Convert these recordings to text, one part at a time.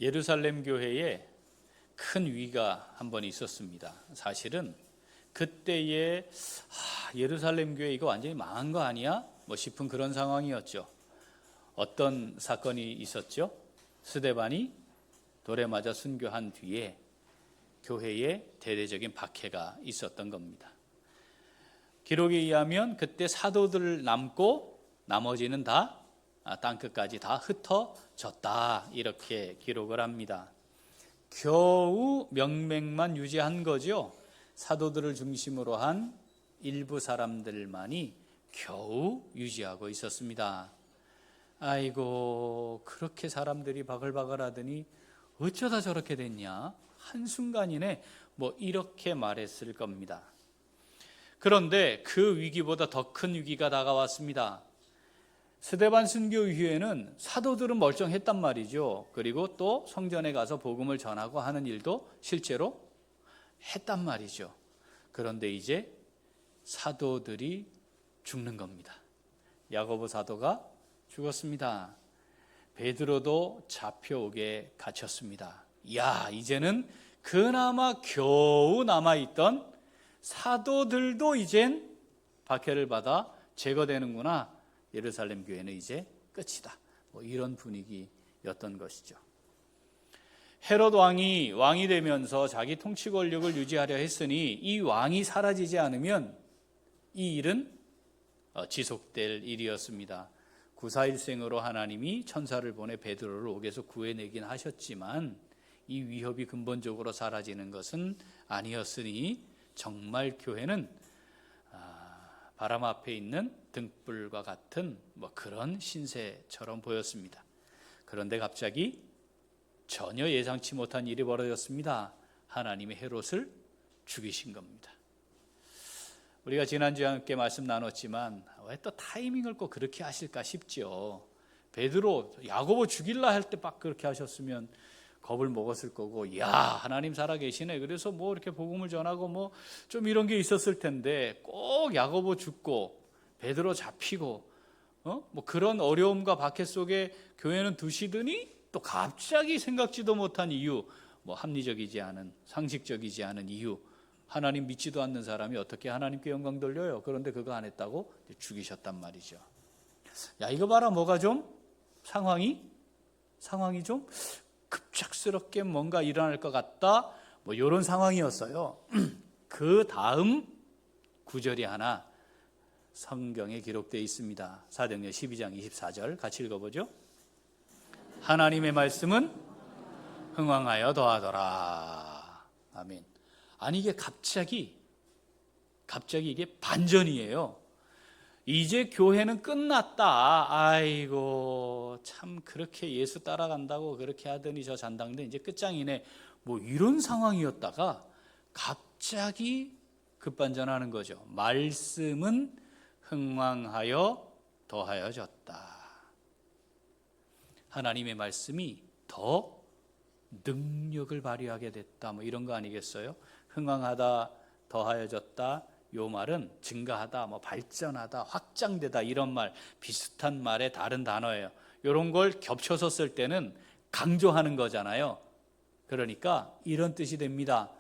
예루살렘 교회에 큰 위기가 한 번 있었습니다. 사실은 그때의 예루살렘 교회 이거 완전히 망한 거 아니야? 싶은 그런 상황이었죠. 어떤 사건이 있었죠? 스데반이 돌에 맞아 순교한 뒤에 교회에 대대적인 박해가 있었던 겁니다. 기록에 의하면 그때 사도들 남고 나머지는 다 땅끝까지 다 흩어졌다, 이렇게 기록을 합니다. 겨우 명맥만 유지한 거죠. 사도들을 중심으로 한 일부 사람들만이 겨우 유지하고 있었습니다. 아이고, 그렇게 사람들이 바글바글 하더니 어쩌다 저렇게 됐냐, 한순간이네, 이렇게 말했을 겁니다. 그런데 그 위기보다 더 큰 위기가 다가왔습니다. 스데반 순교 이후에는 사도들은 멀쩡했단 말이죠. 그리고 또 성전에 가서 복음을 전하고 하는 일도 실제로 했단 말이죠. 그런데 이제 사도들이 죽는 겁니다. 야고보 사도가 죽었습니다. 베드로도 잡혀오게 갇혔습니다. 이제는 그나마 겨우 남아있던 사도들도 이젠 박해를 받아 제거되는구나. 예루살렘 교회는 이제 끝이다. 이런 분위기였던 것이죠. 헤롯 왕이 되면서 자기 통치 권력을 유지하려 했으니 이 왕이 사라지지 않으면 이 일은 지속될 일이었습니다. 구사일생으로 하나님이 천사를 보내 베드로를 옥에서 구해내긴 하셨지만 이 위협이 근본적으로 사라지는 것은 아니었으니 정말 교회는 바람 앞에 있는 등불과 같은 그런 신세처럼 보였습니다. 그런데 갑자기 전혀 예상치 못한 일이 벌어졌습니다. 하나님이 헤롯을 죽이신 겁니다. 우리가 지난주에 함께 말씀 나눴지만 왜 또 타이밍을 꼭 그렇게 하실까 싶죠. 베드로, 야고보 죽일라 할 때 막 그렇게 하셨으면 겁을 먹었을 거고, 하나님 살아계시네, 그래서 이렇게 복음을 전하고 좀 이런 게 있었을 텐데 꼭 야고보 죽고 베드로 잡히고 그런 어려움과 박해 속에 교회는 두시더니 또 갑자기 생각지도 못한 이유, 합리적이지 않은, 상식적이지 않은 이유, 하나님 믿지도 않는 사람이 어떻게 하나님께 영광 돌려요? 그런데 그거 안 했다고 죽이셨단 말이죠. 이거 봐라, 뭐가 좀 상황이 좀 급작스럽게 뭔가 일어날 것 같다, 이런 상황이었어요. 그 다음 구절이 하나 성경에 기록되어 있습니다. 사도행전 12장 24절 같이 읽어보죠. 하나님의 말씀은 흥왕하여 더하더라. 아멘. 아니, 이게 갑자기 이게 반전이에요. 이제 교회는 끝났다. 아이고, 참 그렇게 예수 따라간다고 그렇게 하더니 저 잔당대 이제 끝장이네, 이런 상황이었다가 갑자기 급반전하는 거죠. 말씀은 흥왕하여 더하여졌다. 하나님의 말씀이 더 능력을 발휘하게 됐다, 이런 거 아니겠어요? 흥왕하다, 더하여졌다, 요 말은 증가하다, 발전하다, 확장되다, 이런 말, 비슷한 말의 다른 단어예요. 이런 걸 겹쳐서 쓸 때는 강조하는 거잖아요. 그러니까 이런 뜻이 됩니다.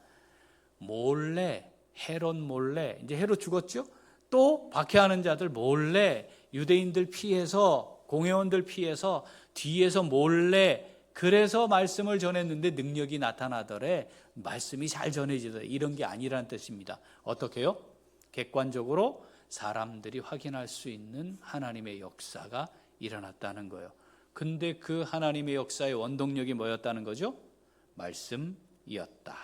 몰래, 헤롯 몰래, 이제 헤롯 죽었죠? 또 박해하는 자들 몰래, 유대인들 피해서, 공회원들 피해서 뒤에서 몰래, 그래서 말씀을 전했는데 능력이 나타나더래, 말씀이 잘 전해지더래, 이런 게 아니라는 뜻입니다. 어떻게요? 객관적으로 사람들이 확인할 수 있는 하나님의 역사가 일어났다는 거예요. 근데 그 하나님의 역사의 원동력이 뭐였다는 거죠? 말씀이었다.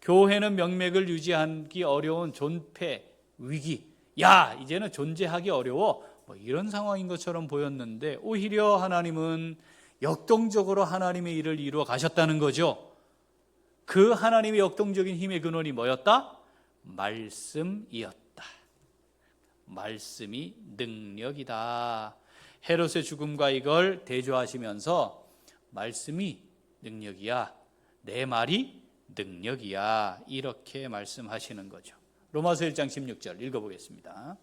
교회는 명맥을 유지하기 어려운 존폐, 위기, 이제는 존재하기 어려워, 이런 상황인 것처럼 보였는데 오히려 하나님은 역동적으로 하나님의 일을 이루어 가셨다는 거죠. 그 하나님의 역동적인 힘의 근원이 뭐였다? 말씀이었다. 말씀이 능력이다. 헤롯의 죽음과 이걸 대조하시면서 말씀이 능력이야, 내 말이 능력이야, 이렇게 말씀하시는 거죠. 로마서 1장 16절 읽어보겠습니다.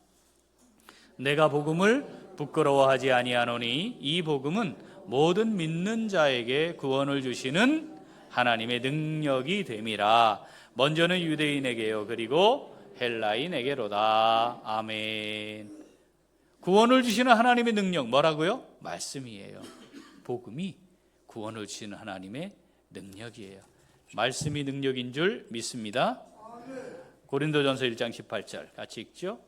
내가 복음을 부끄러워하지 아니하노니 이 복음은 모든 믿는 자에게 구원을 주시는 하나님의 능력이 됨이라. 먼저는 유대인에게요, 그리고 헬라인에게로다. 아멘. 구원을 주시는 하나님의 능력, 뭐라고요? 말씀이에요. 복음이 구원을 주시는 하나님의 능력이에요. 말씀이 능력인 줄 믿습니다. 고린도전서 1장 18절 같이 읽죠.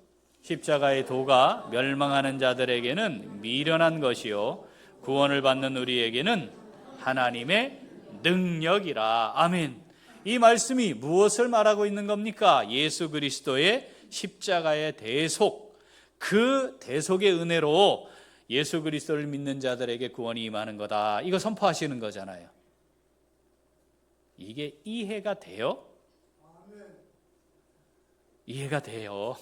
십자가의 도가 멸망하는 자들에게는 미련한 것이요 구원을 받는 우리에게는 하나님의 능력이라. 아멘. 이 말씀이 무엇을 말하고 있는 겁니까? 예수 그리스도의 십자가의 대속, 그 대속의 은혜로 예수 그리스도를 믿는 자들에게 구원이 임하는 거다. 이거 선포하시는 거잖아요. 이게 이해가 돼요? 이해가 돼요.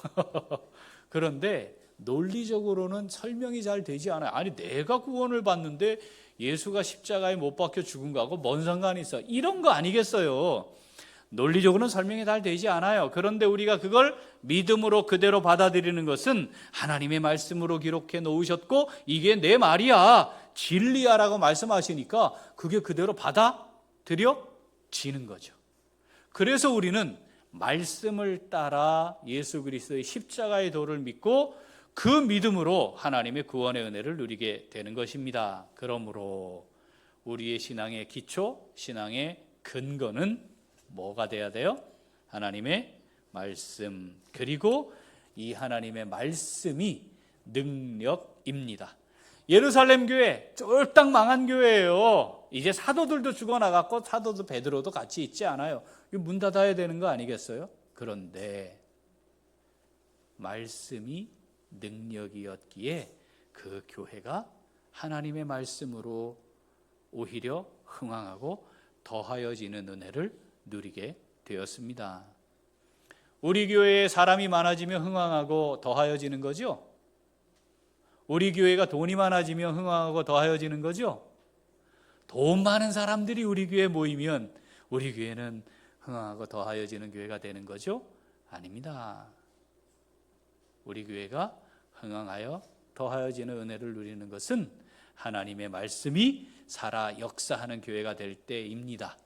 그런데 논리적으로는 설명이 잘 되지 않아요. 아니, 내가 구원을 받는데 예수가 십자가에 못 박혀 죽은 거하고 뭔 상관이 있어? 이런 거 아니겠어요? 논리적으로는 설명이 잘 되지 않아요. 그런데 우리가 그걸 믿음으로 그대로 받아들이는 것은 하나님의 말씀으로 기록해 놓으셨고 이게 내 말이야, 진리야라고 말씀하시니까 그게 그대로 받아들여지는 거죠. 그래서 우리는 말씀을 따라 예수 그리스도의 십자가의 도를 믿고 그 믿음으로 하나님의 구원의 은혜를 누리게 되는 것입니다. 그러므로 우리의 신앙의 기초, 신앙의 근거는 뭐가 돼야 돼요? 하나님의 말씀. 그리고 이 하나님의 말씀이 능력입니다. 예루살렘 교회 쫄딱 망한 교회예요. 이제 사도들도 죽어나갔고 사도도 베드로도 같이 있지 않아요. 이거 문 닫아야 되는 거 아니겠어요? 그런데 말씀이 능력이었기에 그 교회가 하나님의 말씀으로 오히려 흥왕하고 더하여지는 은혜를 누리게 되었습니다. 우리 교회에 사람이 많아지면 흥왕하고 더하여지는 거죠? 우리 교회가 돈이 많아지면 흥왕하고 더하여지는 거죠? 돈 많은 사람들이 우리 교회에 모이면 우리 교회는 흥왕하고 더하여지는 교회가 되는 거죠? 아닙니다. 우리 교회가 흥왕하여 더하여지는 은혜를 누리는 것은 하나님의 말씀이 살아 역사하는 교회가 될 때입니다.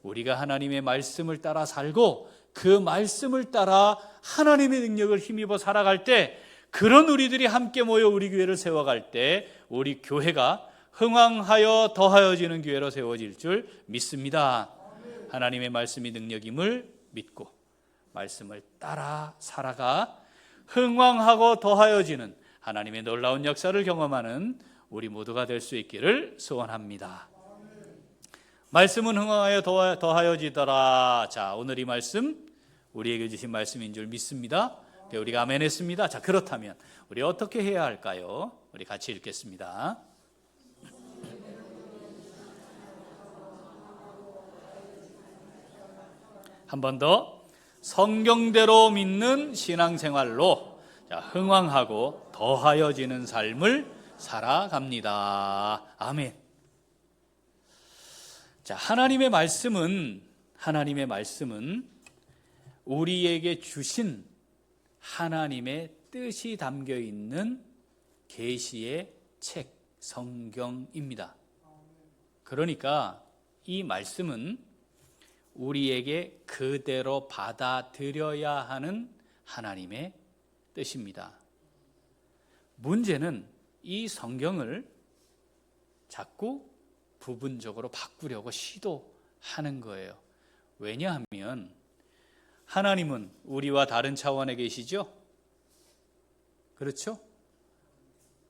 우리가 하나님의 말씀을 따라 살고 그 말씀을 따라 하나님의 능력을 힘입어 살아갈 때, 그런 우리들이 함께 모여 우리 교회를 세워갈 때 우리 교회가 흥왕하여 더하여지는 교회로 세워질 줄 믿습니다. 하나님의 말씀이 능력임을 믿고 말씀을 따라 살아가 흥왕하고 더하여지는 하나님의 놀라운 역사를 경험하는 우리 모두가 될 수 있기를 소원합니다. 말씀은 흥왕하여 더하여지더라. 자, 오늘 이 말씀 우리에게 주신 말씀인 줄 믿습니다. 우리가 아멘 했습니다. 자, 그렇다면 우리 어떻게 해야 할까요? 우리 같이 읽겠습니다. 한 번 더. 성경대로 믿는 신앙생활로 흥왕하고 더하여지는 삶을 살아갑니다. 아멘. 자, 하나님의 말씀은 우리에게 주신 하나님의 뜻이 담겨 있는 계시의 책, 성경입니다. 그러니까 이 말씀은 우리에게 그대로 받아들여야 하는 하나님의 뜻입니다. 문제는 이 성경을 자꾸 부분적으로 바꾸려고 시도하는 거예요. 왜냐하면 하나님은 우리와 다른 차원에 계시죠? 그렇죠?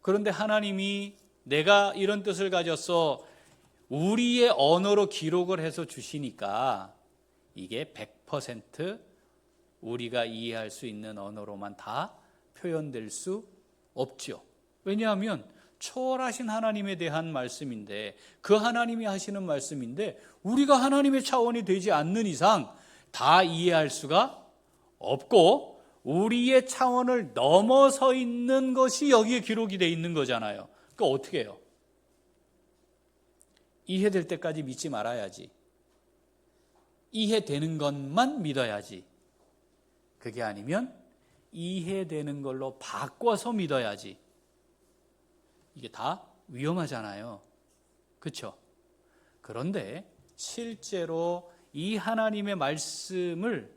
그런데 하나님이 내가 이런 뜻을 가졌어 우리의 언어로 기록을 해서 주시니까 이게 100% 우리가 이해할 수 있는 언어로만 다 표현될 수 없죠. 왜냐하면 초월하신 하나님에 대한 말씀인데, 그 하나님이 하시는 말씀인데 우리가 하나님의 차원이 되지 않는 이상 다 이해할 수가 없고 우리의 차원을 넘어서 있는 것이 여기에 기록이 되어 있는 거잖아요. 그러니까 어떻게 해요? 이해될 때까지 믿지 말아야지. 이해되는 것만 믿어야지. 그게 아니면 이해되는 걸로 바꿔서 믿어야지. 이게 다 위험하잖아요. 그렇죠? 그런데 실제로 이 하나님의 말씀을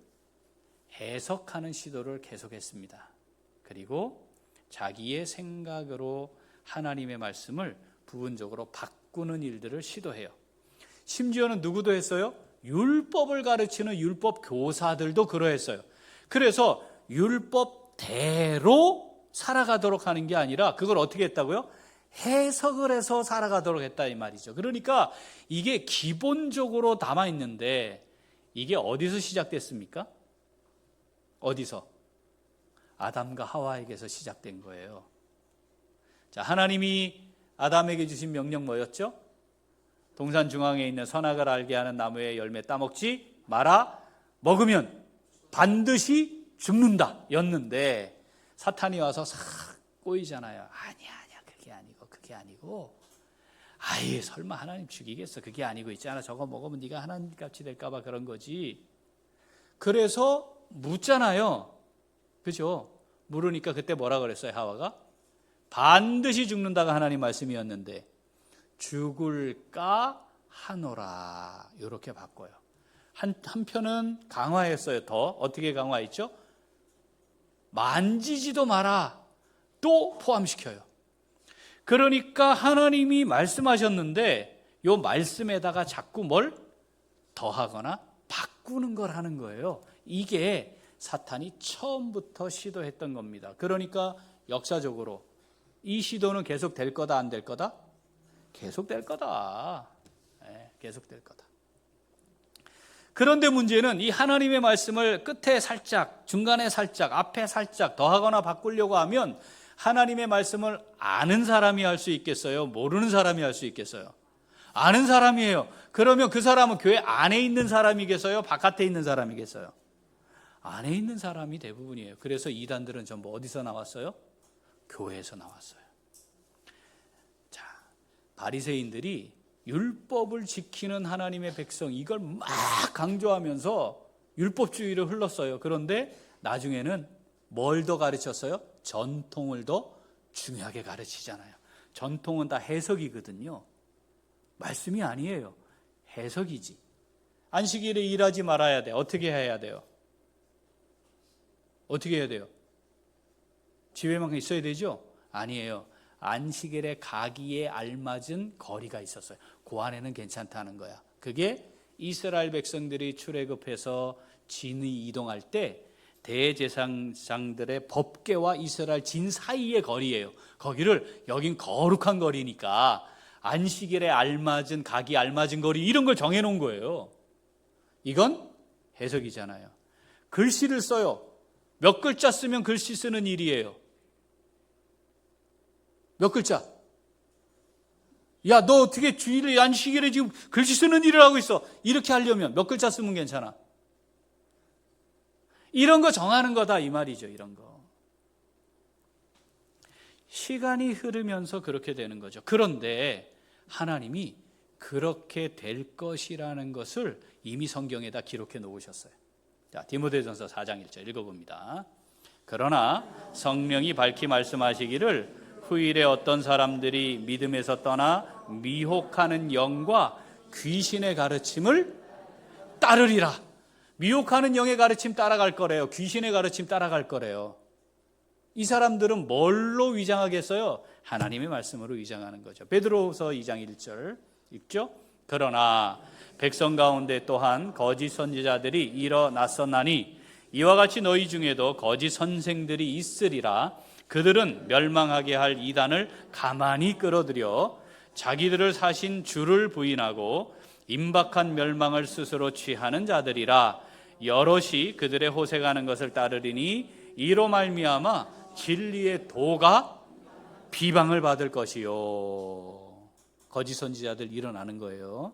해석하는 시도를 계속했습니다. 그리고 자기의 생각으로 하나님의 말씀을 부분적으로 바꾸는 일들을 시도해요. 심지어는 누구도 했어요? 율법을 가르치는 율법 교사들도 그러했어요. 그래서 율법대로 살아가도록 하는 게 아니라 그걸 어떻게 했다고요? 해석을 해서 살아가도록 했다 이 말이죠. 그러니까 이게 기본적으로 담아 있는데 이게 어디서 시작됐습니까? 어디서? 아담과 하와에게서 시작된 거예요. 자, 하나님이 아담에게 주신 명령 뭐였죠? 동산 중앙에 있는 선악을 알게 하는 나무의 열매 따먹지 마라. 먹으면 반드시 죽는다 였는데 사탄이 와서 싹 꼬이잖아요. 아니야 그게 아니고 아예 설마 하나님 죽이겠어. 그게 아니고 있잖아. 저거 먹으면 네가 하나님같이 될까 봐 그런 거지. 그래서 묻잖아요. 그죠? 물으니까 그때 뭐라 그랬어요? 하와가 반드시 죽는다가 하나님 말씀이었는데 죽을까 하노라 이렇게 바꿔요. 한편은 강화했어요. 더 어떻게 강화했죠? 만지지도 마라 또 포함시켜요. 그러니까 하나님이 말씀하셨는데 이 말씀에다가 자꾸 뭘 더하거나 바꾸는 걸 하는 거예요. 이게 사탄이 처음부터 시도했던 겁니다. 그러니까 역사적으로 이 시도는 계속 될 거다 안 될 거다? 계속 될 거다. 네, 계속 될 거다. 그런데 문제는 이 하나님의 말씀을 끝에 살짝, 중간에 살짝, 앞에 살짝 더하거나 바꾸려고 하면 하나님의 말씀을 아는 사람이 할 수 있겠어요? 모르는 사람이 할 수 있겠어요? 아는 사람이에요. 그러면 그 사람은 교회 안에 있는 사람이겠어요? 바깥에 있는 사람이겠어요? 안에 있는 사람이 대부분이에요. 그래서 이단들은 전부 어디서 나왔어요? 교회에서 나왔어요. 자, 바리새인들이 율법을 지키는 하나님의 백성 이걸 막 강조하면서 율법주의를 흘렀어요. 그런데 나중에는 뭘 더 가르쳤어요? 전통을 더 중요하게 가르치잖아요. 전통은 다 해석이거든요. 말씀이 아니에요. 해석이지. 안식일에 일하지 말아야 돼. 어떻게 해야 돼요? 어떻게 해야 돼요? 집에만 있어야 되죠? 아니에요. 안식일에 가기에 알맞은 거리가 있었어요. 그 안에는 괜찮다는 거야. 그게 이스라엘 백성들이 출애굽해서 진이 이동할 때 대제사장들의 법궤와 이스라엘 진 사이의 거리예요. 거기를 여긴 거룩한 거리니까 안식일에 알맞은 가기 알맞은 거리 이런 걸 정해놓은 거예요. 이건 해석이잖아요. 글씨를 써요. 몇 글자 쓰면 글씨 쓰는 일이에요. 몇 글자? 야, 너 어떻게 주일에 안식일에 지금 글씨 쓰는 일을 하고 있어? 이렇게 하려면 몇 글자 쓰면 괜찮아? 이런 거 정하는 거다 이 말이죠. 이런 거. 시간이 흐르면서 그렇게 되는 거죠. 그런데 하나님이 그렇게 될 것이라는 것을 이미 성경에다 기록해 놓으셨어요. 자, 디모데전서 4장 1절 읽어봅니다. 그러나 성령이 밝히 말씀하시기를 후일에 어떤 사람들이 믿음에서 떠나 미혹하는 영과 귀신의 가르침을 따르리라. 미혹하는 영의 가르침 따라갈 거래요. 귀신의 가르침 따라갈 거래요. 이 사람들은 뭘로 위장하겠어요? 하나님의 말씀으로 위장하는 거죠. 베드로후서 2장 1절 읽죠? 그러나 백성 가운데 또한 거짓 선지자들이 일어났었나니 이와 같이 너희 중에도 거짓 선생들이 있으리라. 그들은 멸망하게 할 이단을 가만히 끌어들여 자기들을 사신 주를 부인하고 임박한 멸망을 스스로 취하는 자들이라. 여럿이 그들의 호색하는 것을 따르리니 이로 말미암아 진리의 도가 비방을 받을 것이요. 거짓 선지자들 일어나는 거예요.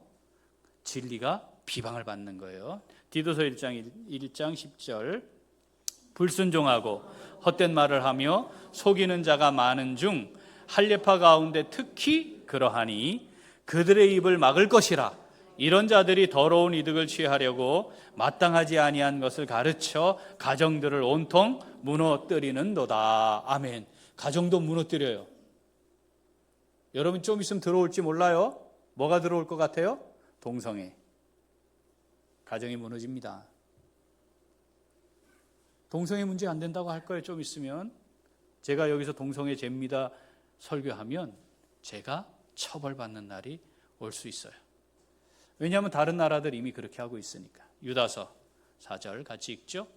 진리가 비방을 받는 거예요. 디도서 1장 10절 불순종하고 헛된 말을 하며 속이는 자가 많은 중 할례파 가운데 특히 그러하니 그들의 입을 막을 것이라. 이런 자들이 더러운 이득을 취하려고 마땅하지 아니한 것을 가르쳐 가정들을 온통 무너뜨리는도다. 아멘. 가정도 무너뜨려요. 여러분 좀 있으면 들어올지 몰라요. 뭐가 들어올 것 같아요? 동성애. 가정이 무너집니다. 동성애 문제 안 된다고 할 거예요. 좀 있으면. 제가 여기서 동성애 죄입니다 설교하면 제가 처벌받는 날이 올 수 있어요. 왜냐하면 다른 나라들 이미 그렇게 하고 있으니까. 유다서 4절 같이 읽죠.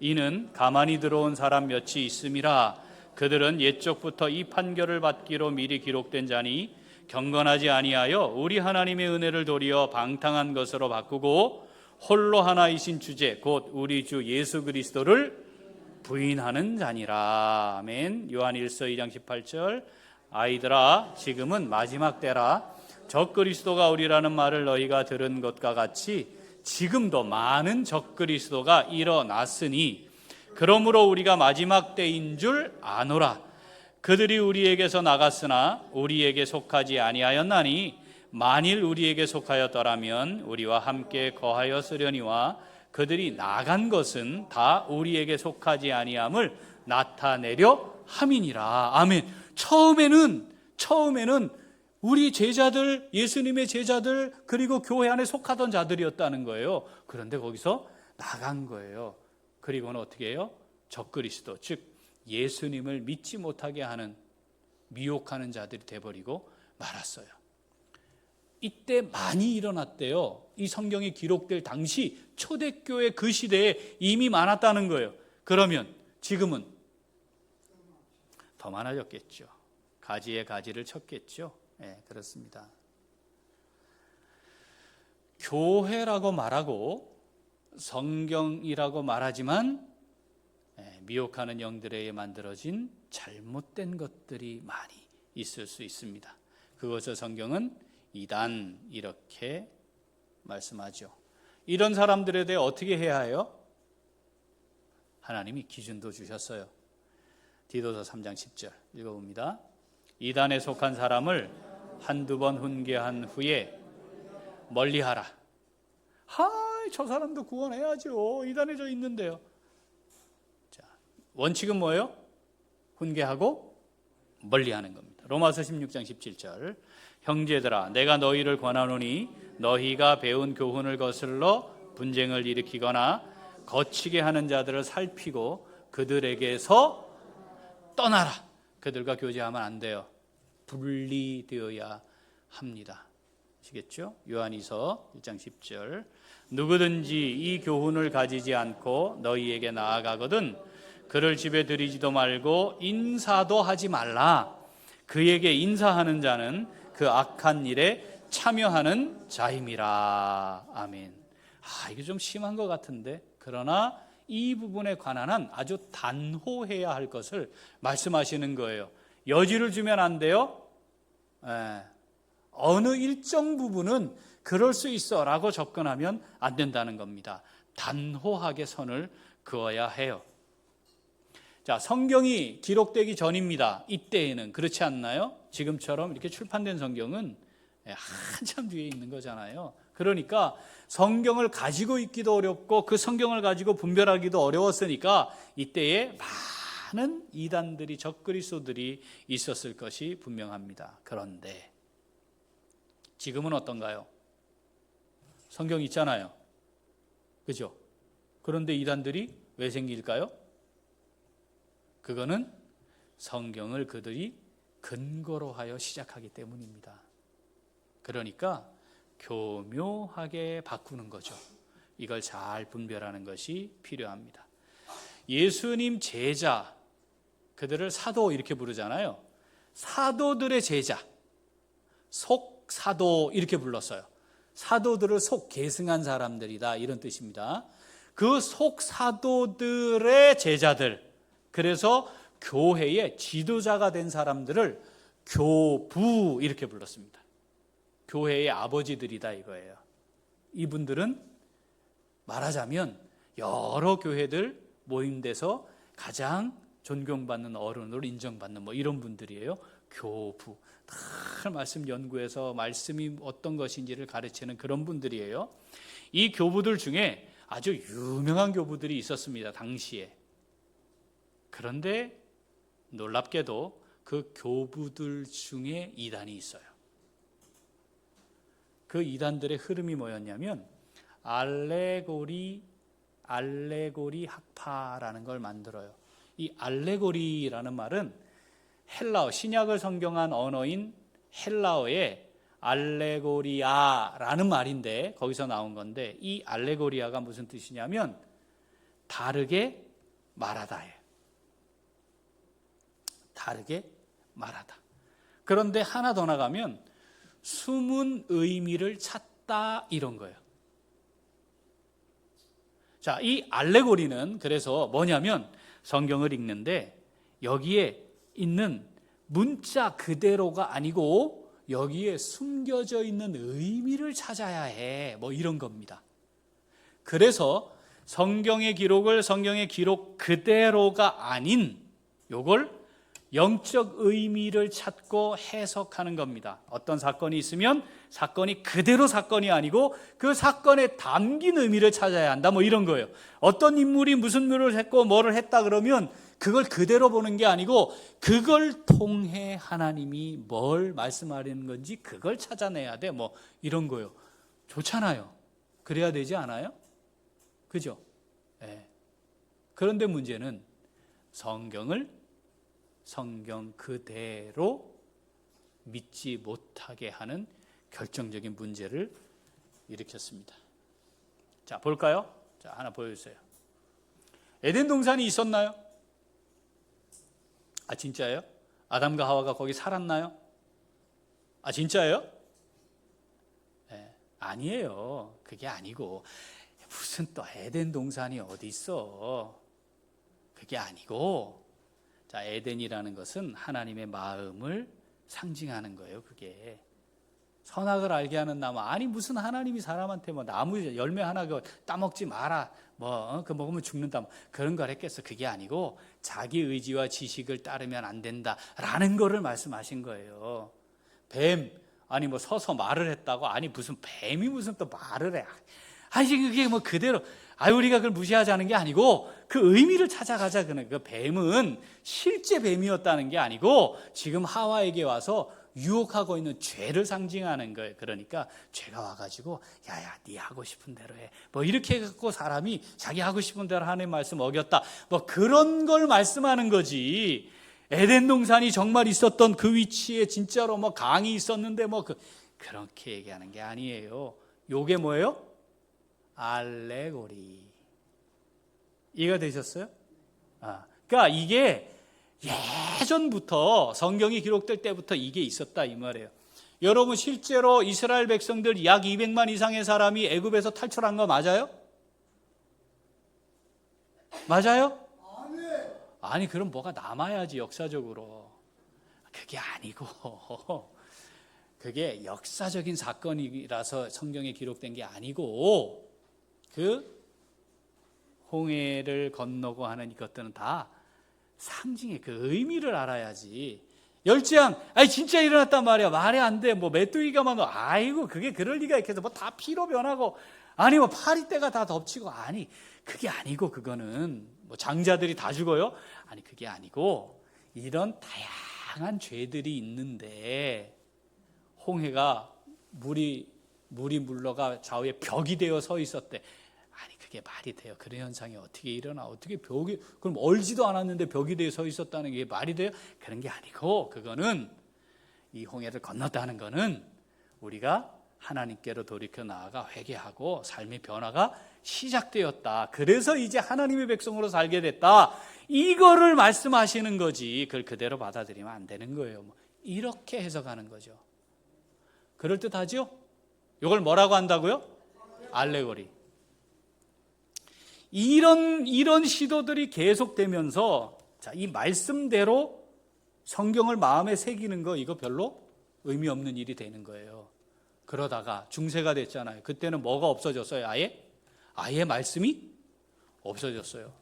이는 가만히 들어온 사람 몇이 있음이라. 그들은 옛적부터 이 판결을 받기로 미리 기록된 자니 경건하지 아니하여 우리 하나님의 은혜를 도리어 방탕한 것으로 바꾸고 홀로 하나이신 주제 곧 우리 주 예수 그리스도를 부인하는 자니라. 아멘. 요한 1서 2장 18절. 아이들아 지금은 마지막 때라. 적그리스도가 오리라는 말을 너희가 들은 것과 같이 지금도 많은 적그리스도가 일어났으니 그러므로 우리가 마지막 때인 줄 아노라. 그들이 우리에게서 나갔으나 우리에게 속하지 아니하였나니 만일 우리에게 속하였더라면 우리와 함께 거하였으려니와 그들이 나간 것은 다 우리에게 속하지 아니함을 나타내려 함이니라. 아멘. 처음에는 우리 제자들, 예수님의 제자들 그리고 교회 안에 속하던 자들이었다는 거예요. 그런데 거기서 나간 거예요. 그리고는 어떻게 해요? 적그리스도, 즉 예수님을 믿지 못하게 하는, 미혹하는 자들이 돼버리고 말았어요. 이때 많이 일어났대요. 이 성경이 기록될 당시 초대교회 그 시대에 이미 많았다는 거예요. 그러면 지금은 더 많아졌겠죠. 가지에 가지를 쳤겠죠. 네, 그렇습니다. 교회라고 말하고 성경이라고 말하지만 미혹하는 영들에 의해 만들어진 잘못된 것들이 많이 있을 수 있습니다. 그것을 성경은 이단 이렇게 말씀하죠. 이런 사람들에 대해 어떻게 해야 해요? 하나님이 기준도 주셨어요. 디도서 3장 10절 읽어봅니다. 이단에 속한 사람을 한두 번 훈계한 후에 멀리하라. 저 사람도 구원해야죠. 이단에 저 있는데요. 자, 원칙은 뭐예요? 훈계하고 멀리하는 겁니다. 로마서 16장 17절. 형제들아 내가 너희를 권하노니 너희가 배운 교훈을 거슬러 분쟁을 일으키거나 거치게 하는 자들을 살피고 그들에게서 떠나라. 그들과 교제하면 안 돼요. 분리되어야 합니다. 아시겠죠? 요한이서 1장 10절. 누구든지 이 교훈을 가지지 않고 너희에게 나아가거든 그를 집에 들이지도 말고 인사도 하지 말라. 그에게 인사하는 자는 그 악한 일에 참여하는 자임이라. 아멘. 이게 좀 심한 것 같은데, 그러나 이 부분에 관한 한 아주 단호해야 할 것을 말씀하시는 거예요. 여지를 주면 안 돼요. 어느 일정 부분은 그럴 수 있어 라고 접근하면 안 된다는 겁니다. 단호하게 선을 그어야 해요. 자, 성경이 기록되기 전입니다. 이때에는 그렇지 않나요? 지금처럼 이렇게 출판된 성경은 한참 뒤에 있는 거잖아요. 그러니까 성경을 가지고 있기도 어렵고 그 성경을 가지고 분별하기도 어려웠으니까 이때에 많은 이단들이, 적그리스도들이 있었을 것이 분명합니다. 그런데 지금은 어떤가요? 성경 있잖아요. 그죠? 그런데 이단들이 왜 생길까요? 그거는 성경을 그들이 근거로 하여 시작하기 때문입니다. 그러니까 교묘하게 바꾸는 거죠. 이걸 잘 분별하는 것이 필요합니다. 예수님 제자, 그들을 사도 이렇게 부르잖아요. 사도들의 제자, 속사도 이렇게 불렀어요. 사도들을 속 계승한 사람들이다 이런 뜻입니다. 그 속사도들의 제자들, 그래서 교회의 지도자가 된 사람들을 교부 이렇게 불렀습니다. 교회의 아버지들이다 이거예요. 이분들은 말하자면 여러 교회들 모임돼서 가장 존경받는 어른으로 인정받는 이런 분들이에요. 교부. 다 말씀 연구해서 말씀이 어떤 것인지를 가르치는 그런 분들이에요. 이 교부들 중에 아주 유명한 교부들이 있었습니다. 당시에. 그런데 놀랍게도 그 교부들 중에 이단이 있어요. 그 이단들의 흐름이 뭐였냐면 알레고리 학파라는 걸 만들어요. 이 알레고리라는 말은 헬라어, 신약을 성경한 언어인 헬라어의 알레고리아라는 말인데 거기서 나온 건데, 이 알레고리아가 무슨 뜻이냐면 다르게 말하다예요. 다르게 말하다. 그런데 하나 더 나가면 숨은 의미를 찾다, 이런 거예요. 자, 이 알레고리는 그래서 뭐냐면 성경을 읽는데 여기에 있는 문자 그대로가 아니고 여기에 숨겨져 있는 의미를 찾아야 해, 뭐 이런 겁니다. 그래서 성경의 기록 그대로가 아닌 요걸 영적 의미를 찾고 해석하는 겁니다. 어떤 사건이 있으면 사건이 그대로 사건이 아니고 그 사건에 담긴 의미를 찾아야 한다, 뭐 이런 거예요. 어떤 인물이 무슨 일을 했고 뭐를 했다 그러면 그걸 그대로 보는 게 아니고 그걸 통해 하나님이 뭘 말씀하려는 건지 그걸 찾아내야 돼, 뭐 이런 거예요. 좋잖아요. 그래야 되지 않아요? 그죠? 네. 그런데 문제는 성경 그대로 믿지 못하게 하는 결정적인 문제를 일으켰습니다. 자, 볼까요? 자, 하나 보여주세요. 에덴 동산이 있었나요? 아, 진짜예요? 아담과 하와가 거기 살았나요? 아, 진짜예요? 네, 아니에요. 그게 아니고 무슨 또 에덴 동산이 어디 있어? 그게 아니고, 자, 에덴이라는 것은 하나님의 마음을 상징하는 거예요. 그게 선악을 알게 하는 나무. 아니 무슨 하나님이 사람한테 뭐 나무 열매 하나 따먹지 마라, 뭐 그 먹으면 죽는다, 뭐 그런 걸 했겠어? 그게 아니고 자기 의지와 지식을 따르면 안 된다라는 거를 말씀하신 거예요. 뱀, 아니 뭐 서서 말을 했다고? 아니 무슨 뱀이 무슨 또 말을 해? 아니 그게 뭐 그대로, 우리가 그걸 무시하자는 게 아니고 그 의미를 찾아가자. 그 뱀은 실제 뱀이었다는 게 아니고 지금 하와에게 와서 유혹하고 있는 죄를 상징하는 거예요. 그러니까 죄가 와가지고 야야 네 하고 싶은 대로 해, 뭐 이렇게 해갖고 사람이 자기 하고 싶은 대로 하나님 말씀 어겼다, 뭐 그런 걸 말씀하는 거지. 에덴 동산이 정말 있었던 그 위치에 진짜로 뭐 강이 있었는데 뭐 그렇게 얘기하는 게 아니에요. 요게 뭐예요? 알레고리. 이해가 되셨어요? 그러니까 이게 예전부터 성경이 기록될 때부터 이게 있었다, 이 말이에요. 여러분 실제로 이스라엘 백성들 약 200만 이상의 사람이 애굽에서 탈출한 거 맞아요? 맞아요? 아니 그럼 뭐가 남아야지 역사적으로. 그게 아니고 그게 역사적인 사건이라서 성경에 기록된 게 아니고 그 홍해를 건너고 하는 이것들은 다 상징의 그 의미를 알아야지. 열재앙, 진짜 일어났단 말이야. 말이 안 돼. 뭐 메뚜기가 막, 아이고 그게 그럴 리가 있겠어. 뭐 다 피로 변하고, 아니 뭐 파리떼가 다 덮치고, 아니 그게 아니고, 그거는 뭐 장자들이 다 죽어요? 아니 그게 아니고 이런 다양한 죄들이 있는데 홍해가 물이 물러가 좌우에 벽이 되어 서 있었대. 아니 그게 말이 돼요? 그런 현상이 어떻게 일어나? 어떻게 벽이, 그럼 얼지도 않았는데 벽이 되어 서 있었다는 게 말이 돼요? 그런 게 아니고, 그거는 이 홍해를 건넜다는 거는 우리가 하나님께로 돌이켜 나아가 회개하고 삶의 변화가 시작되었다. 그래서 이제 하나님의 백성으로 살게 됐다. 이거를 말씀하시는 거지. 그걸 그대로 받아들이면 안 되는 거예요. 이렇게 해석하는 거죠. 그럴듯하죠? 이걸 뭐라고 한다고요? 알레고리. 이런 시도들이 계속되면서, 자, 이 말씀대로 성경을 마음에 새기는 거, 이거 별로 의미 없는 일이 되는 거예요. 그러다가 중세가 됐잖아요. 그때는 뭐가 없어졌어요? 아예 말씀이 없어졌어요.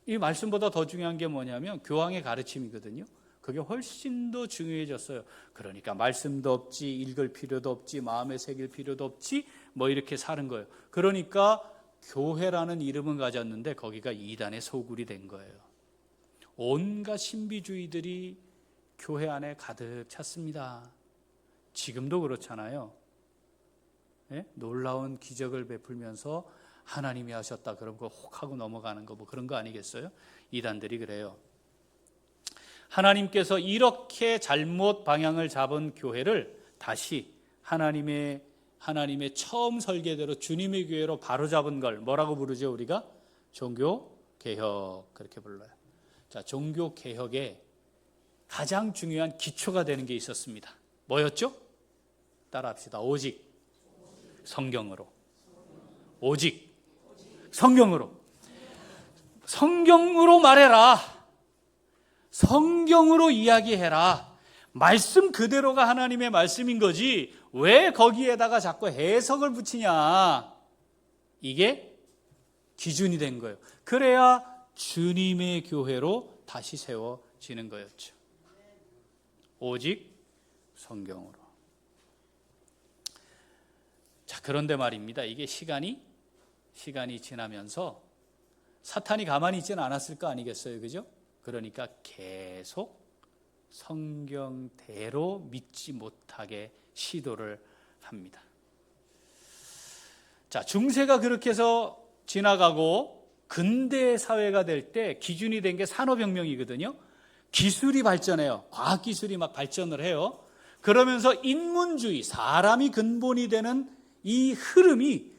이 말씀보다 더 중요한 게 뭐냐면 교황의 가르침이거든요. 그게 훨씬 더 중요해졌어요. 그러니까 말씀도 없지, 읽을 필요도 없지, 마음에 새길 필요도 없지, 뭐 이렇게 사는 거예요. 그러니까 교회라는 이름은 가졌는데 거기가 이단의 소굴이 된 거예요. 온갖 신비주의들이 교회 안에 가득 찼습니다. 지금도 그렇잖아요. 예? 놀라운 기적을 베풀면서 하나님이 하셨다 그런 거 혹하고 넘어가는 거 뭐 그런 거 아니겠어요? 이단들이 그래요. 하나님께서 이렇게 잘못 방향을 잡은 교회를 다시 하나님의 처음 설계대로 주님의 교회로 바로잡은 걸 뭐라고 부르죠? 우리가 종교개혁 그렇게 불러요. 자, 종교개혁의 가장 중요한 기초가 되는 게 있었습니다. 뭐였죠? 따라합시다. 오직 성경으로. 오직 성경으로. 성경으로 말해라. 성경으로 이야기해라. 말씀 그대로가 하나님의 말씀인 거지 왜 거기에다가 자꾸 해석을 붙이냐. 이게 기준이 된 거예요. 그래야 주님의 교회로 다시 세워지는 거였죠. 오직 성경으로. 자, 그런데 말입니다. 이게 시간이 지나면서 사탄이 가만히 있지는 않았을 거 아니겠어요, 그죠? 그러니까 계속 성경대로 믿지 못하게 시도를 합니다. 자, 중세가 그렇게 해서 지나가고 근대 사회가 될 때 기준이 된 게 산업혁명이거든요. 기술이 발전해요. 과학기술이 막 발전을 해요. 그러면서 인문주의, 사람이 근본이 되는 이 흐름이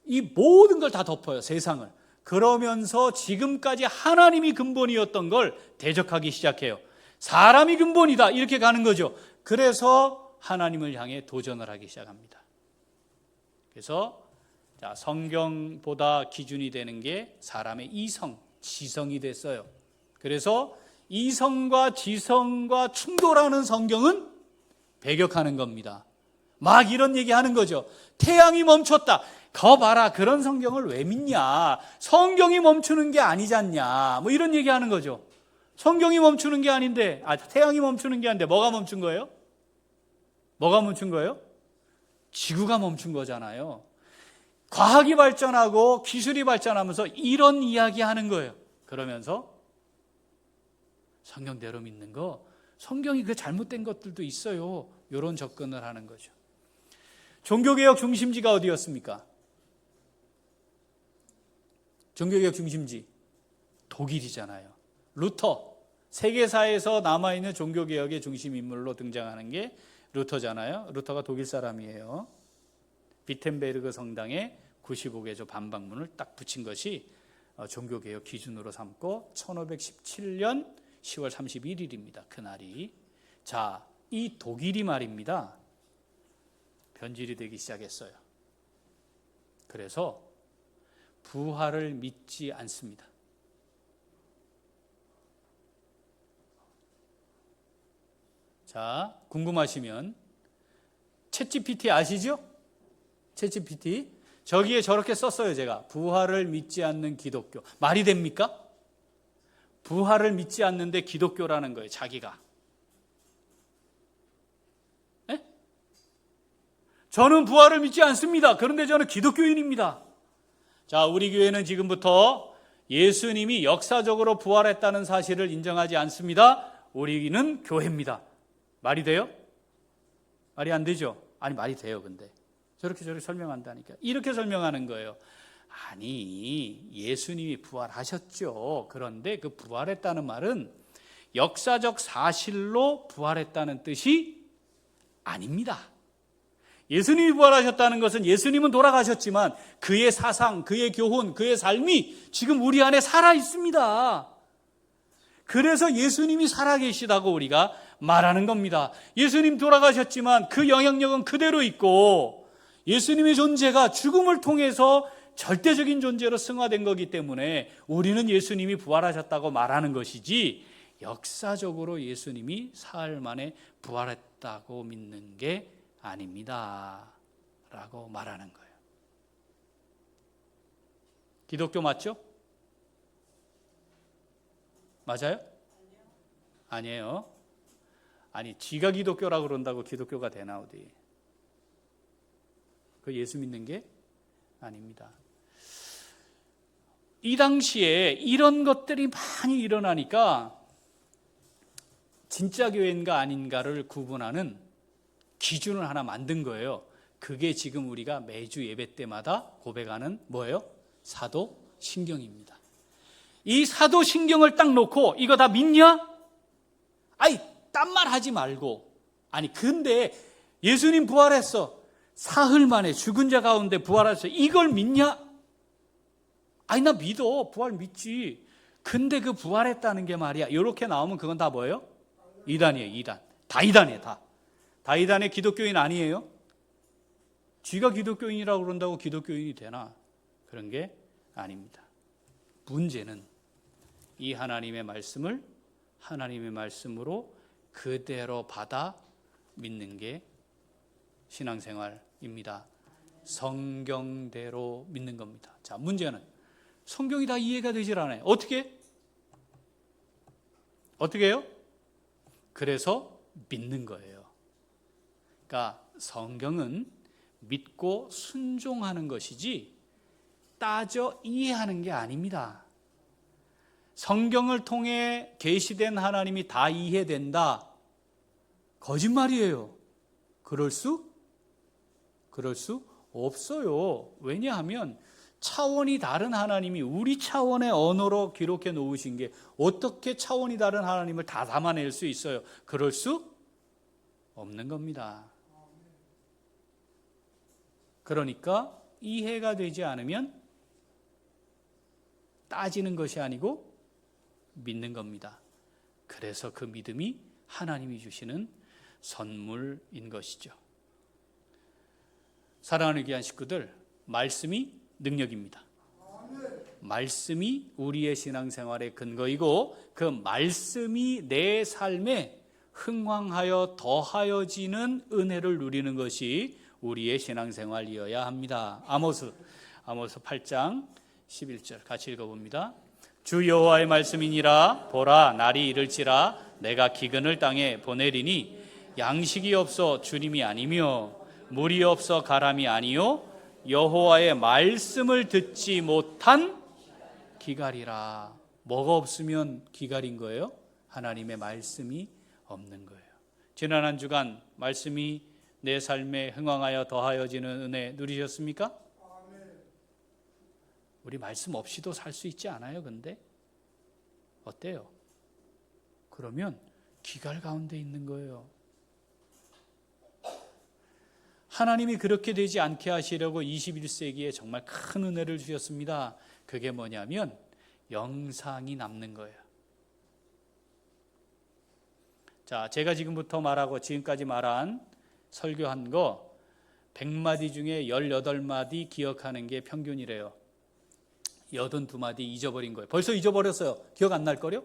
이 모든 걸 다 덮어요, 세상을. 그러면서 지금까지 하나님이 근본이었던 걸 대적하기 시작해요. 사람이 근본이다 이렇게 가는 거죠. 그래서 하나님을 향해 도전을 하기 시작합니다. 그래서 성경보다 기준이 되는 게 사람의 이성, 지성이 됐어요. 그래서 이성과 지성과 충돌하는 성경은 배격하는 겁니다. 막 이런 얘기하는 거죠. 태양이 멈췄다. 거 봐라. 그런 성경을 왜 믿냐. 성경이 멈추는 게 아니지 않냐. 뭐 이런 얘기하는 거죠. 성경이 멈추는 게 아닌데, 태양이 멈추는 게 아닌데 뭐가 멈춘 거예요? 뭐가 멈춘 거예요? 지구가 멈춘 거잖아요. 과학이 발전하고 기술이 발전하면서 이런 이야기 하는 거예요. 그러면서 성경대로 믿는 거, 성경이 그 잘못된 것들도 있어요. 이런 접근을 하는 거죠. 종교개혁 중심지가 어디였습니까? 종교개혁 중심지 독일이잖아요. 루터, 세계사에서 남아있는 종교개혁의 중심 인물로 등장하는 게 루터잖아요. 루터가 독일 사람이에요. 비텐베르그 성당에 95개조 반박문을 딱 붙인 것이 종교개혁 기준으로 삼고 1517년 10월 31일입니다. 그날이. 자, 이 독일이 말입니다. 변질이 되기 시작했어요. 그래서 부활을 믿지 않습니다. 자, 궁금하시면 챗GPT 아시죠? 챗GPT. 저기에 저렇게 썼어요, 제가. 부활을 믿지 않는 기독교. 말이 됩니까? 부활을 믿지 않는데 기독교라는 거예요, 자기가. 네? 저는 부활을 믿지 않습니다. 그런데 저는 기독교인입니다. 자, 우리 교회는 지금부터 예수님이 역사적으로 부활했다는 사실을 인정하지 않습니다. 우리는 교회입니다. 말이 돼요? 말이 안 되죠? 아니, 말이 돼요, 근데. 저렇게 설명한다니까. 이렇게 설명하는 거예요. 아니, 예수님이 부활하셨죠. 그런데 그 부활했다는 말은 역사적 사실로 부활했다는 뜻이 아닙니다. 예수님이 부활하셨다는 것은 예수님은 돌아가셨지만 그의 사상, 그의 교훈, 그의 삶이 지금 우리 안에 살아 있습니다. 그래서 예수님이 살아계시다고 우리가 말하는 겁니다. 예수님 돌아가셨지만 그 영향력은 그대로 있고 예수님의 존재가 죽음을 통해서 절대적인 존재로 승화된 거기 때문에 우리는 예수님이 부활하셨다고 말하는 것이지 역사적으로 예수님이 사흘 만에 부활했다고 믿는 게 아닙니다 라고 말하는 거예요. 기독교 맞죠? 맞아요? 아니에요. 아니, 지가 기독교라고 그런다고 기독교가 되나 어디. 그 예수 믿는 게 아닙니다. 이 당시에 이런 것들이 많이 일어나니까 진짜 교회인가 아닌가를 구분하는 기준을 하나 만든 거예요. 그게 지금 우리가 매주 예배 때마다 고백하는 뭐예요? 사도신경입니다. 이 사도신경을 딱 놓고 이거 다 믿냐? 아니, 딴 말 하지 말고, 아니 근데 예수님 부활했어. 사흘 만에 죽은 자 가운데 부활했어. 이걸 믿냐? 아니 나 믿어. 부활 믿지. 근데 그 부활했다는 게 말이야, 이렇게 나오면 그건 다 뭐예요? 이단이에요. 이단. 다 이단이에요. 다 이단의 기독교인 아니에요? 쥐가 기독교인이라고 그런다고 기독교인이 되나? 그런 게 아닙니다. 문제는 이 하나님의 말씀을 하나님의 말씀으로 그대로 받아 믿는 게 신앙생활입니다. 성경대로 믿는 겁니다. 자, 문제는 성경이 다 이해가 되질 않아요. 어떻게 해요? 그래서 믿는 거예요. 그러니까 성경은 믿고 순종하는 것이지 따져 이해하는 게 아닙니다. 성경을 통해 계시된 하나님이 다 이해된다? 거짓말이에요. 그럴 수 없어요. 왜냐하면 차원이 다른 하나님이 우리 차원의 언어로 기록해 놓으신 게 어떻게 차원이 다른 하나님을 다 담아낼 수 있어요? 그럴 수 없는 겁니다. 그러니까 이해가 되지 않으면 따지는 것이 아니고 믿는 겁니다. 그래서 그 믿음이 하나님이 주시는 선물인 것이죠. 사랑하는 귀한 식구들, 말씀이 능력입니다. 말씀이 우리의 신앙생활의 근거이고 그 말씀이 내 삶에 흥왕하여 더하여지는 은혜를 누리는 것이 우리의 신앙생활이어야 합니다. 아모스 8장 11절 같이 읽어봅니다. 주 여호와의 말씀이니라. 보라, 날이 이를지라. 내가 기근을 땅에 보내리니 양식이 없어 주림이 아니며 물이 없어 가람이 아니요 여호와의 말씀을 듣지 못한 기갈이라. 뭐가 없으면 기갈인 거예요? 하나님의 말씀이 없는 거예요. 지난 한 주간 말씀이 내 삶에 흥왕하여 더하여지는 은혜 누리셨습니까? 우리 말씀 없이도 살 수 있지 않아요? 근데 어때요? 그러면 기갈 가운데 있는 거예요. 하나님이 그렇게 되지 않게 하시려고 21세기에 정말 큰 은혜를 주셨습니다. 그게 뭐냐면 영상이 남는 거예요. 자, 제가 지금부터 말하고 지금까지 말한 설교한 거 100마디 중에 18마디 기억하는 게 평균이래요. 82마디 잊어버린 거예요. 벌써 잊어버렸어요. 기억 안 날 거요?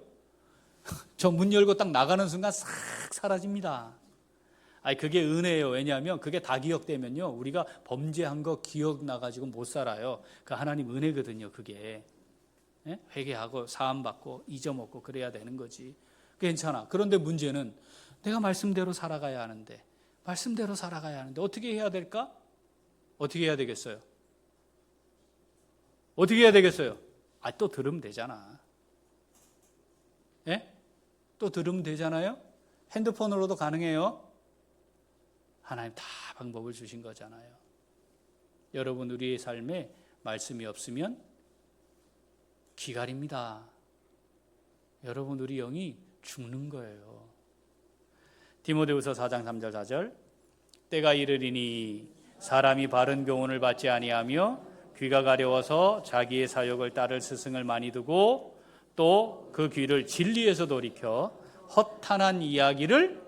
저 문 열고 딱 나가는 순간 싹 사라집니다. 아니 그게 은혜예요. 왜냐하면 그게 다 기억되면요 우리가 범죄한 거 기억나가지고 못 살아요. 그 하나님 은혜거든요. 그게 회개하고 사함받고 잊어먹고 그래야 되는 거지. 괜찮아. 그런데 문제는 내가 말씀대로 살아가야 하는데 어떻게 해야 될까? 어떻게 해야 되겠어요? 또 들으면 되잖아. 또 들으면 되잖아요. 핸드폰으로도 가능해요. 하나님 다 방법을 주신 거잖아요. 여러분, 우리의 삶에 말씀이 없으면 기갈입니다. 여러분, 우리 영이 죽는 거예요. 디모데후서 4장 3절 4절 때가 이르리니 사람이 바른 교훈을 받지 아니하며 귀가 가려워서 자기의 사욕을 따를 스승을 많이 두고 또 그 귀를 진리에서 돌이켜 허탄한 이야기를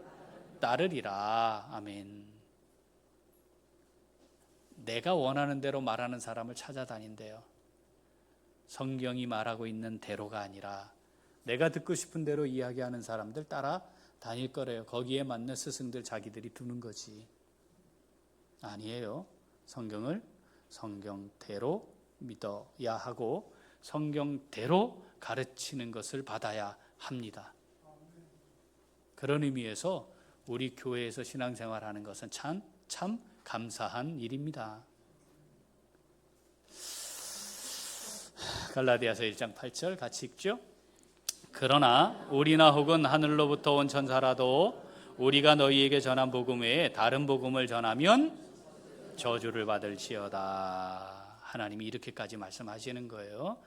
따르리라. 아멘. 내가 원하는 대로 말하는 사람을 찾아다닌대요. 성경이 말하고 있는 대로가 아니라 내가 듣고 싶은 대로 이야기하는 사람들 따라 다닐 거래요. 거기에 맞는 스승들 자기들이 두는 거지. 아니에요. 성경을 성경대로 믿어야 하고 성경대로 가르치는 것을 받아야 합니다. 그런 의미에서 우리 교회에서 신앙생활하는 것은 참 감사한 일입니다. 갈라디아서 1장 8절 같이 읽죠. 그러나 우리나 혹은 하늘로부터 온 천사라도 우리가 너희에게 전한 복음 외에 다른 복음을 전하면 저주를 받을지어다. 하나님이 이렇게까지 말씀하시는 거예요.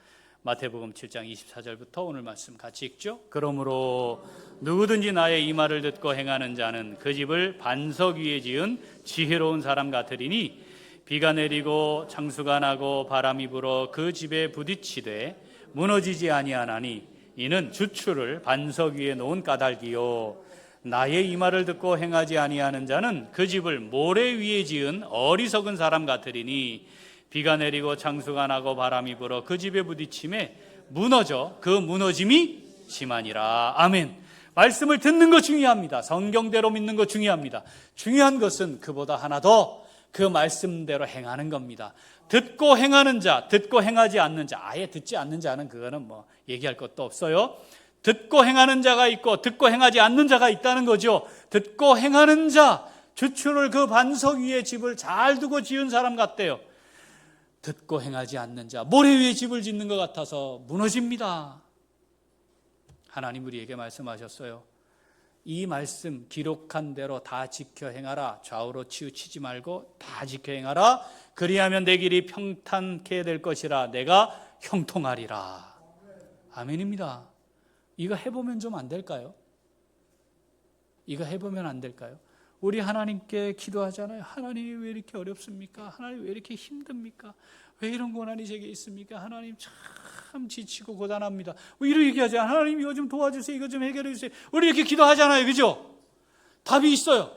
마태복음 7장 24절부터 오늘 말씀 같이 읽죠. 그러므로 누구든지 나의 이 말을 듣고 행하는 자는 그 집을 반석 위에 지은 지혜로운 사람 같으리니 비가 내리고 창수가 나고 바람이 불어 그 집에 부딪히되 무너지지 아니하나니 이는 주추를 반석 위에 놓은 까닭이요 나의 이 말을 듣고 행하지 아니하는 자는 그 집을 모래 위에 지은 어리석은 사람 같으리니 비가 내리고 창수가 나고 바람이 불어 그 집에 부딪힘에 무너져 그 무너짐이 심하니라. 아멘. 말씀을 듣는 거 중요합니다. 성경대로 믿는 거 중요합니다. 중요한 것은 그보다 하나 더 그 말씀대로 행하는 겁니다. 듣고 행하는 자, 듣고 행하지 않는 자, 아예 듣지 않는 자는 그거는 뭐 얘기할 것도 없어요. 듣고 행하는 자가 있고 듣고 행하지 않는 자가 있다는 거죠. 듣고 행하는 자, 주춘을 그 반석 위에 집을 잘 두고 지은 사람 같대요. 듣고 행하지 않는 자, 모래 위에 집을 짓는 것 같아서 무너집니다. 하나님 우리에게 말씀하셨어요. 이 말씀 기록한 대로 다 지켜 행하라. 좌우로 치우치지 말고 다 지켜 행하라. 그리하면 내 길이 평탄케 될 것이라. 내가 형통하리라. 아멘입니다. 이거 해보면 좀 안 될까요? 이거 해보면 안 될까요? 우리 하나님께 기도하잖아요. 하나님이 왜 이렇게 어렵습니까? 하나님 왜 이렇게 힘듭니까? 왜 이런 고난이 제게 있습니까? 하나님 참 지치고 고단합니다. 이렇게 얘기하죠. 하나님 이거 좀 도와주세요. 이거 좀 해결해 주세요. 우리 이렇게 기도하잖아요. 그죠? 답이 있어요.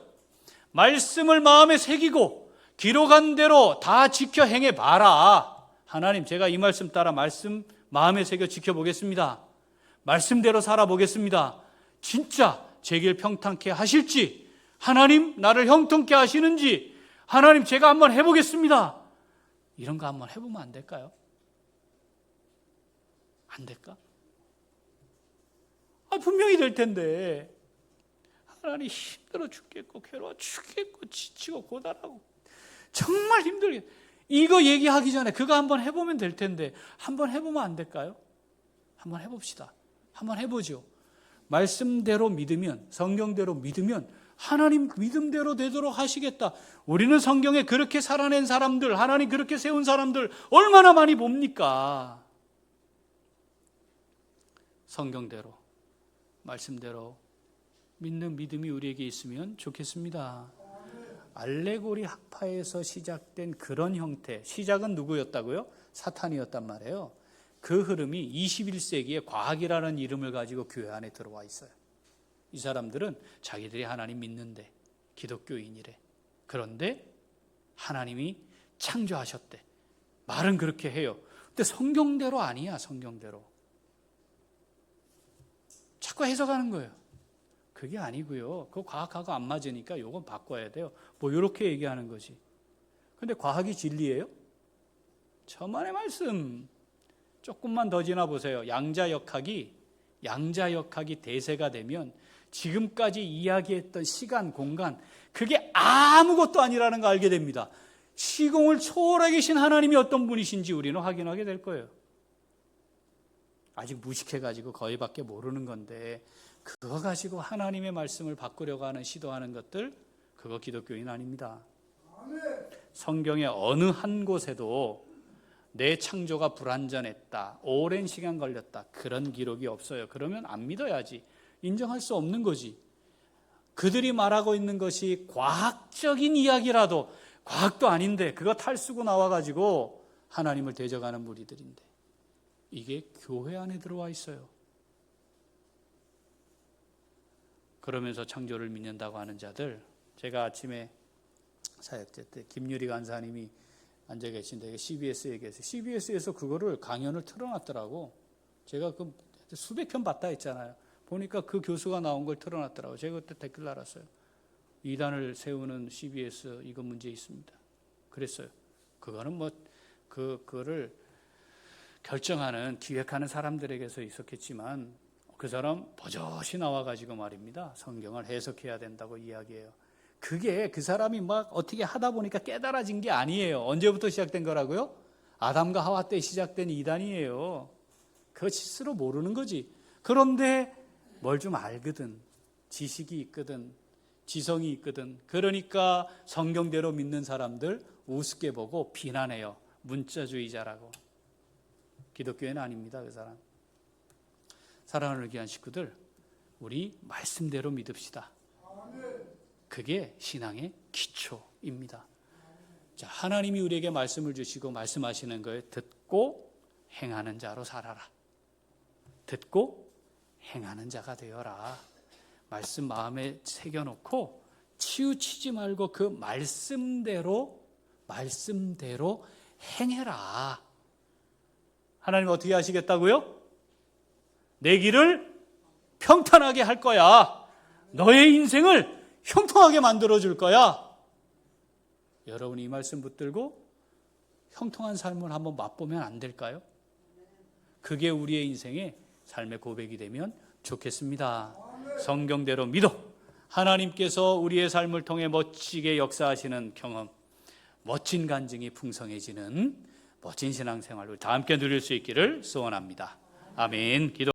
말씀을 마음에 새기고 기록한 대로 다 지켜 행해봐라. 하나님 제가 이 말씀 따라 말씀 마음에 새겨 지켜보겠습니다. 말씀대로 살아보겠습니다. 진짜 제 길 평탄케 하실지, 하나님 나를 형통케 하시는지, 하나님 제가 한번 해보겠습니다. 이런 거 한번 해보면 안 될까요? 안 될까? 분명히 될 텐데 하나님 힘들어 죽겠고 괴로워 죽겠고 지치고 고단하고 정말 힘들게 이거 얘기하기 전에 그거 한번 해보면 될 텐데 한번 해보면 안 될까요? 한번 해봅시다. 한번 해보죠. 말씀대로 믿으면, 성경대로 믿으면 하나님 믿음대로 되도록 하시겠다. 우리는 성경에 그렇게 살아낸 사람들, 하나님 그렇게 세운 사람들 얼마나 많이 봅니까? 성경대로, 말씀대로 믿는 믿음이 우리에게 있으면 좋겠습니다. 알레고리 학파에서 시작된 그런 형태, 시작은 누구였다고요? 사탄이었단 말이에요. 그 흐름이 21세기에 과학이라는 이름을 가지고 교회 안에 들어와 있어요. 이 사람들은 자기들이 하나님 믿는데 기독교인이래. 그런데 하나님이 창조하셨대. 말은 그렇게 해요. 근데 성경대로 아니야. 성경대로 자꾸 해석하는 거예요. 그게 아니고요. 그거 과학하고 안 맞으니까 요건 바꿔야 돼요. 뭐 이렇게 얘기하는 거지. 근데 과학이 진리예요? 천만의 말씀. 조금만 더 지나보세요. 양자역학이 대세가 되면 지금까지 이야기했던 시간, 공간 그게 아무것도 아니라는 거 알게 됩니다. 시공을 초월해 계신 하나님이 어떤 분이신지 우리는 확인하게 될 거예요. 아직 무식해가지고 거의밖에 모르는 건데 그거 가지고 하나님의 말씀을 바꾸려고 하는 시도하는 것들 그거 기독교인 아닙니다. 성경의 어느 한 곳에도 내 창조가 불완전했다, 오랜 시간 걸렸다 그런 기록이 없어요. 그러면 안 믿어야지. 인정할 수 없는 거지. 그들이 말하고 있는 것이 과학적인 이야기라도 과학도 아닌데 그거 탈쓰고 나와가지고 하나님을 대적하는 무리들인데 이게 교회 안에 들어와 있어요. 그러면서 창조를 믿는다고 하는 자들, 제가 아침에 사역제 때 김유리 간사님이 앉아 계신데 CBS 얘기해서 CBS에서 그거를 강연을 틀어놨더라고. 제가 그 수백 편 봤다 했잖아요. 보니까 그 교수가 나온 걸 틀어놨더라고. 제가 그때 댓글 달았어요. 이단을 세우는 CBS 이거 문제 있습니다. 그랬어요. 그거는 뭐 그거를 결정하는 기획하는 사람들에게서 있었겠지만 그 사람 버젓이 나와가지고 말입니다. 성경을 해석해야 된다고 이야기해요. 그게 그 사람이 막 어떻게 하다 보니까 깨달아진 게 아니에요. 언제부터 시작된 거라고요? 아담과 하와 때 시작된 이단이에요. 그거 스스로 모르는 거지. 그런데 뭘 좀 알거든. 지식이 있거든. 지성이 있거든. 그러니까 성경대로 믿는 사람들 우습게 보고 비난해요. 문자주의자라고. 기독교회는 아닙니다. 그 사람. 사랑하는 귀한 식구들, 우리 말씀대로 믿읍시다. 그게 신앙의 기초입니다. 자, 하나님이 우리에게 말씀을 주시고 말씀하시는 거에 듣고 행하는 자로 살아라. 듣고 행하는 자가 되어라. 말씀 마음에 새겨놓고 치우치지 말고 그 말씀대로 행해라. 하나님 어떻게 하시겠다고요? 내 길을 평탄하게 할 거야. 너의 인생을 형통하게 만들어줄 거야. 여러분이 이 말씀 붙들고 형통한 삶을 한번 맛보면 안 될까요? 그게 우리의 인생의 삶의 고백이 되면 좋겠습니다. 성경대로 믿어. 하나님께서 우리의 삶을 통해 멋지게 역사하시는 경험, 멋진 간증이 풍성해지는 멋진 신앙생활을 다 함께 누릴 수 있기를 소원합니다. 아멘. 기도